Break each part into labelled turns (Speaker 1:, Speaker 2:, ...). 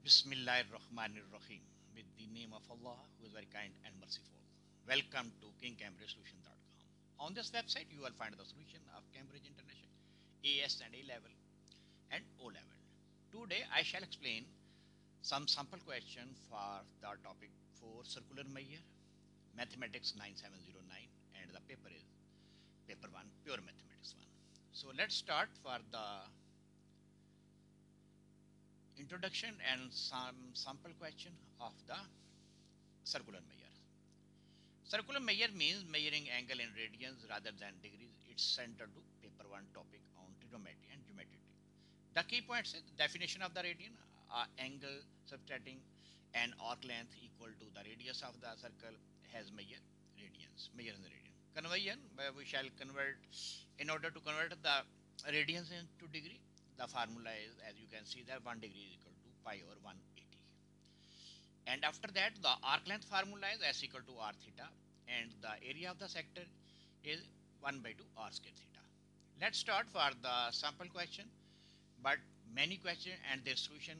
Speaker 1: Bismillahirrahmanirrahim. With the name of Allah, who is very kind and merciful. Welcome to KingCambridgeSolution.com. On this website, you will find the solution of Cambridge International, AS and A level, and O level. Today, I shall explain some sample question for the topic for circular measure, Mathematics 9709, and the paper is paper 1, pure mathematics 1. So let's start for the introduction and some sample question of the circular measure. Circular measure means measuring angle in radians rather than degrees. It's centered to paper 1 topic on trigonometry and geometry. The key points is definition of the radian, angle subtracting an arc length equal to the radius of the circle has measure radians, measure in the radian. Conversion, we shall convert, in order to convert the radians into degree, the formula is, as you can see, that 1 degree is equal to pi over 180. And after that, the arc length formula is s equal to r theta, and the area of the sector is 1 by 2 r square theta. Let's start for the sample question, but many questions and their solution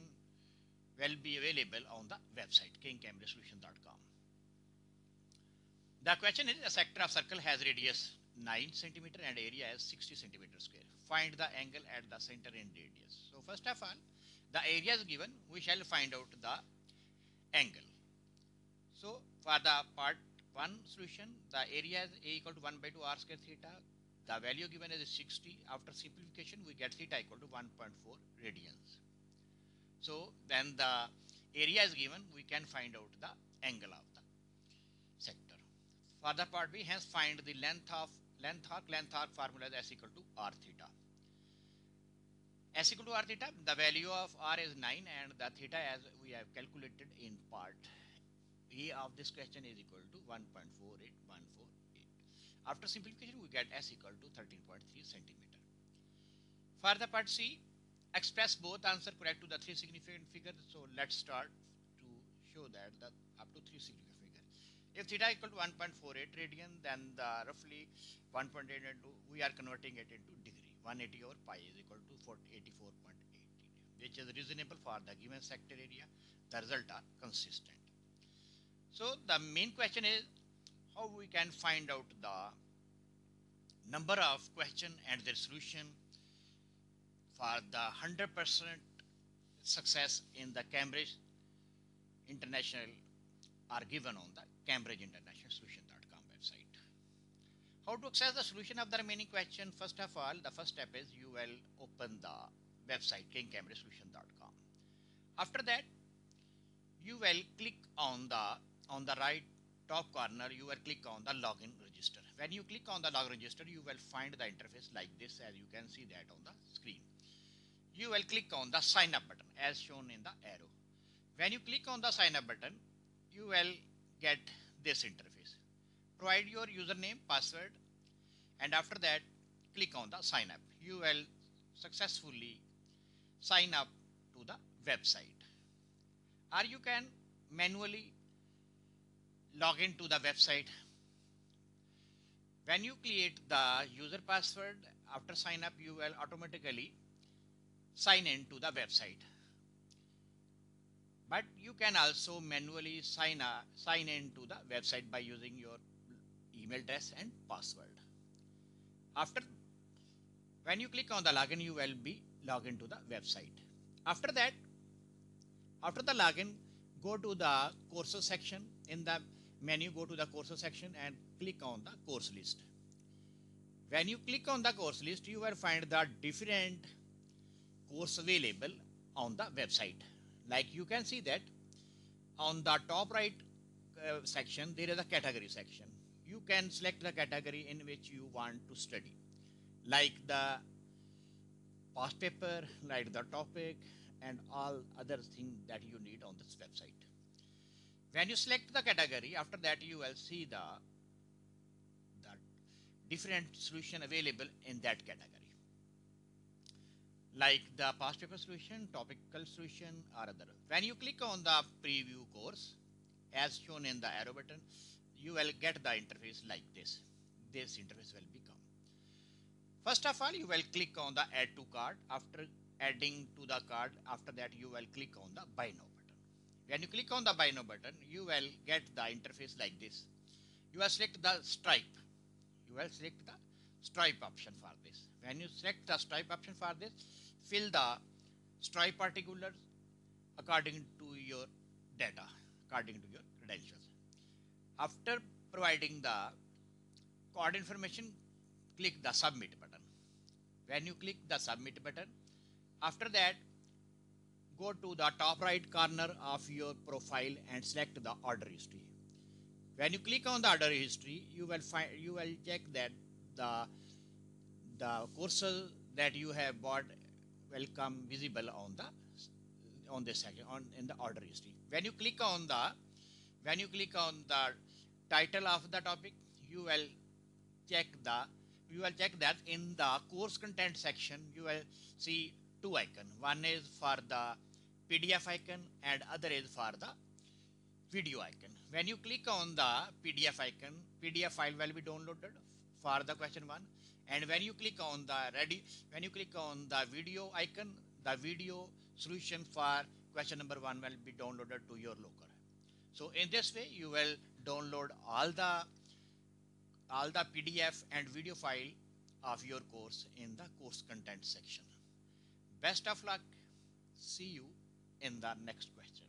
Speaker 1: will be available on the website KingCambridgeSolution.com. The question is, a sector of circle has radius 9 centimeter and area is 60 centimeter square. Find the angle at the center in radius. So first of all, the area is given, we shall find out the angle. So for the part 1 solution, the area is a equal to 1 by 2 r square theta. The value given is 60. After simplification, we get theta equal to 1.4 radians. So when the area is given, we can find out the angle of the sector. For the part B, hence find the length arc formula is s equal to r theta. S equal to r theta, the value of r is 9 and the theta, as we have calculated in part A of this question, is equal to 1.48148. After simplification, we get s equal to 13.3 centimeter. For the part C, express both answer correct to the 3 significant figures. So let's start to show that up to 3 significant figures. If theta equal to 1.48 radian, then the roughly 1.8 into, we are converting it into degree. 180 over pi is equal to 84.8, which is reasonable for the given sector area. The results are consistent. So the main question is how we can find out the number of question and their solution for the 100% success in the Cambridge International are given on the CambridgeInternationalSolution.com website. How to access the solution of the remaining question? First of all, the first step is you will open the website KingCambridgeSolution.com. After that, you will click on the right top corner, you will click on the login register. When you click on the login register, you will find the interface like this, as you can see that on the screen. You will click on the sign up button as shown in the arrow. When you click on the sign up button, you will get this interface. Provide your username, password, and after that click on the sign up. You will successfully sign up to the website, or you can manually log into the website. When you create the user password after sign up, you will automatically sign in to the website. But you can also manually sign in to the website by using your email address and password. After, when you click on the login, you will be logged into the website. After that, after the login, go to the courses section. In the menu, go to the courses section and click on the course list. When you click on the course list, you will find the different course available on the website. Like you can see that on the top right section, there is a category section. You can select the category in which you want to study, like the past paper, like the topic, and all other things that you need on this website. When you select the category, after that you will see the different solution available in that category, like the past paper solution, topical solution, or other. When you click on the preview course, as shown in the arrow button, you will get the interface like this. This interface will become. First of all, you will click on the add to cart. After adding to the card, after that you will click on the buy now button. When you click on the Buy Now button, you will get the interface like this. You will select the stripe. You will select the stripe option for this. When you select the stripe option for this, fill the stripe particulars according to your data, according to your credentials. After providing the card information, click the submit button. When you click the submit button, after that, go to the top right corner of your profile and select the order history. When you click on the order history, you will check that the courses that you have bought will come visible on this section in the order history. When you click on the title of the topic, you will check that in the course content section you will see two icons. One is for the PDF icon and other is for the video icon. When you click on the PDF icon, PDF file will be downloaded for the question 1, and when you click on the video icon, the video solution for question number 1 will be downloaded to your local. So in this way you will download all the PDF and video file of your course in the course content section. Best of luck. See you in the next question.